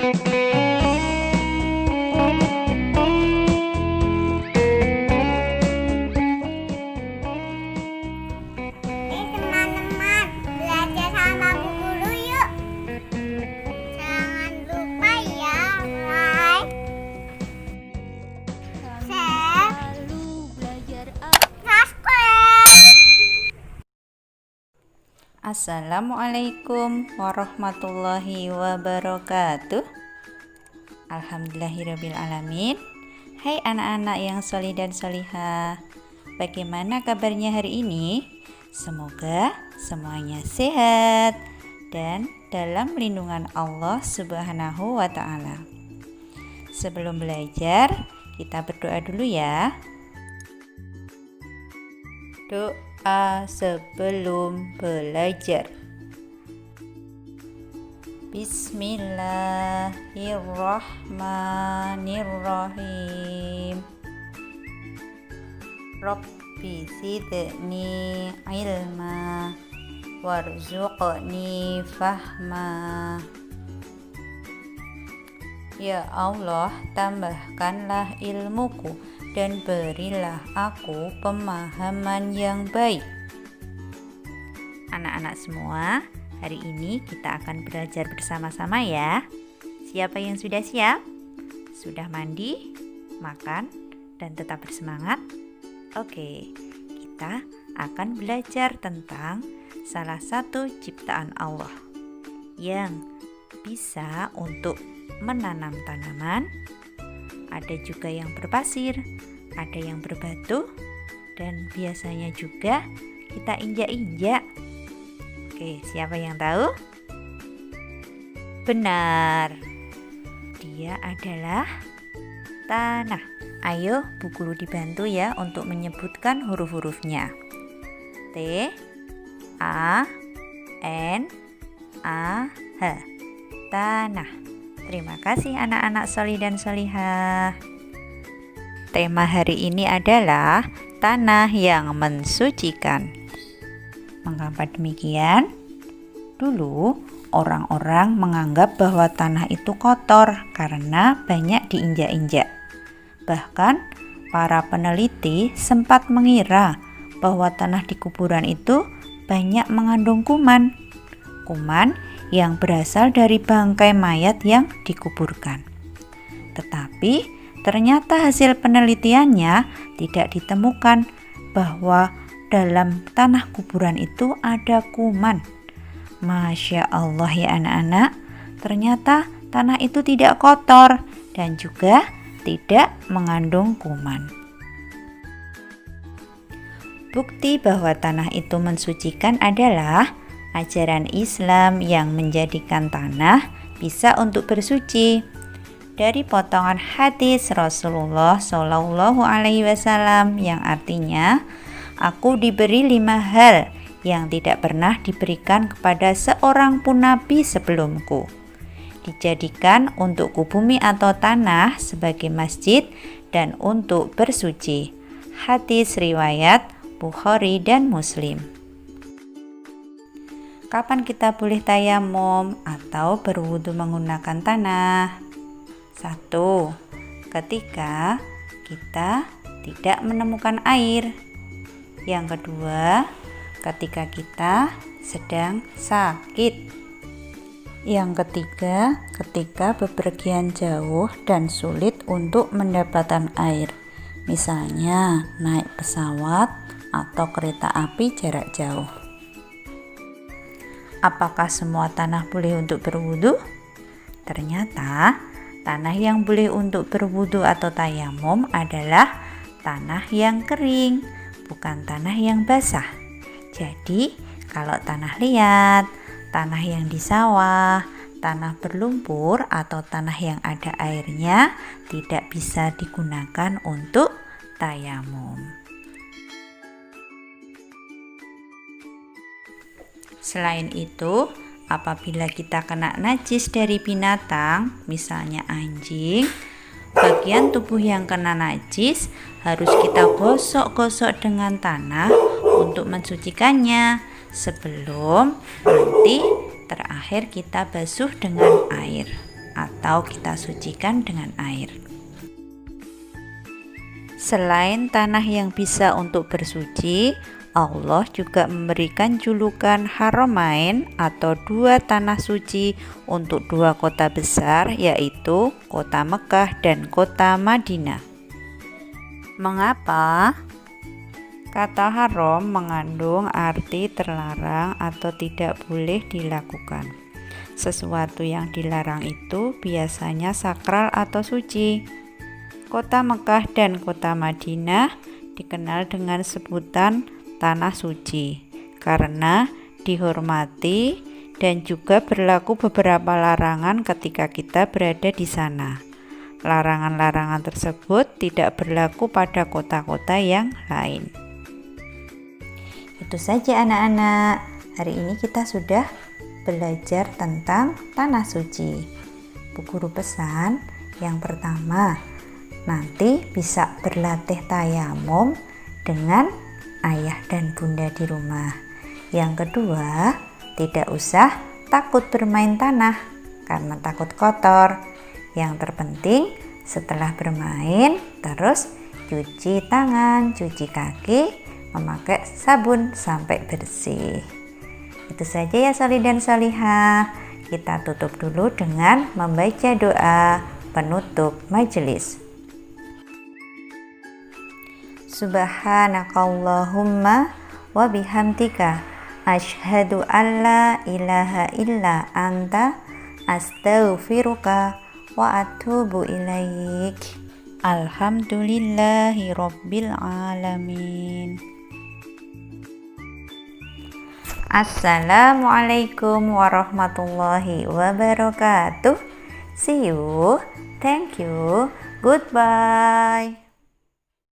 Teman-teman, belajar sama Bu Guru yuk. Jangan lupa ya, like, share, subscribe. Assalamualaikum warahmatullahi wabarakatuh. Alhamdulillahirrabbilalamin. Hai anak-anak yang solih dan solihah, bagaimana kabarnya hari ini? Semoga semuanya sehat dan dalam lindungan Allah Subhanahu wa ta'ala. Sebelum belajar, kita berdoa dulu ya. Doa sebelum belajar. Bismillahirrahmanirrahim. Rabbi zidni ilma warzuqni fahma. Ya Allah, tambahkanlah ilmuku dan berilah aku pemahaman yang baik. Anak-anak semua, hari ini kita akan belajar bersama-sama ya. Siapa yang sudah siap? Sudah mandi, makan, dan tetap bersemangat? Oke, kita akan belajar tentang salah satu ciptaan Allah yang bisa untuk menanam tanaman. Ada juga yang berpasir, ada yang berbatu, dan biasanya juga kita injak-injak. Oke, siapa yang tahu? Benar, dia adalah tanah. Ayo Bu Guru dibantu ya untuk menyebutkan huruf-hurufnya. T, A, N, A, H. Tanah. Terima kasih anak-anak solih dan solihah. Tema hari ini adalah tanah yang mensucikan. Mengapa demikian? Dulu orang-orang menganggap bahwa tanah itu kotor karena banyak diinjak-injak. Bahkan para peneliti sempat mengira bahwa tanah di kuburan itu banyak mengandung kuman. Kuman yang berasal dari bangkai mayat yang dikuburkan. Tetapi ternyata hasil penelitiannya tidak ditemukan bahwa dalam tanah kuburan itu ada kuman. Masya Allah ya anak-anak, ternyata tanah itu tidak kotor dan juga tidak mengandung kuman. Bukti bahwa tanah itu mensucikan adalah ajaran Islam yang menjadikan tanah bisa untuk bersuci. Dari potongan hadis Rasulullah Shallallahu Alaihi Wasallam yang artinya, aku diberi 5 hal yang tidak pernah diberikan kepada seorang pun nabi sebelumku. Dijadikan untukku bumi atau tanah sebagai masjid dan untuk bersuci. Hadis riwayat Bukhari dan Muslim. Kapan kita boleh tayamum atau berwudu menggunakan tanah? 1. Ketika kita tidak menemukan air. Yang kedua, ketika kita sedang sakit. Yang ketiga, ketika bepergian jauh dan sulit untuk mendapatkan air. Misalnya naik pesawat atau kereta api jarak jauh. Apakah semua tanah boleh untuk berwudu? Ternyata tanah yang boleh untuk berwudu atau tayamum adalah tanah yang kering, bukan tanah yang basah. Jadi, kalau tanah liat, tanah yang di sawah, tanah berlumpur, atau tanah yang ada airnya tidak bisa digunakan untuk tayamum. Selain itu, apabila kita kena najis dari binatang, misalnya anjing, bagian tubuh yang kena najis harus kita gosok-gosok dengan tanah untuk mensucikannya sebelum nanti terakhir kita basuh dengan air. atau kita sucikan dengan air. Selain tanah yang bisa untuk bersuci, Allah juga memberikan julukan Haramain atau dua tanah suci untuk dua kota besar, yaitu kota Mekah dan kota Madinah. Mengapa? Kata haram mengandung arti terlarang atau tidak boleh dilakukan. Sesuatu yang dilarang itu biasanya sakral atau suci. Kota Mekah dan kota Madinah dikenal dengan sebutan tanah suci karena dihormati dan juga berlaku beberapa larangan ketika kita berada di sana. Larangan-larangan tersebut tidak berlaku pada kota-kota yang lain. Itu saja anak-anak. Hari ini kita sudah belajar tentang tanah suci. Bu Guru pesan yang pertama, nanti bisa berlatih tayamum dengan ayah dan bunda di rumah. Yang kedua, tidak usah takut bermain tanah karena takut kotor. Yang terpenting setelah bermain terus cuci tangan, cuci kaki, memakai sabun sampai bersih. Itu saja ya Soli dan Solihah. Kita tutup dulu dengan membaca doa penutup majelis. Subhanakallahumma wa bihamdika asyhadu an la ilaha illa anta astaghfiruka wa atubu ilaik. Alhamdulillahi rabbil alamin. Assalamualaikum warahmatullahi wabarakatuh. See you. Thank you. Goodbye.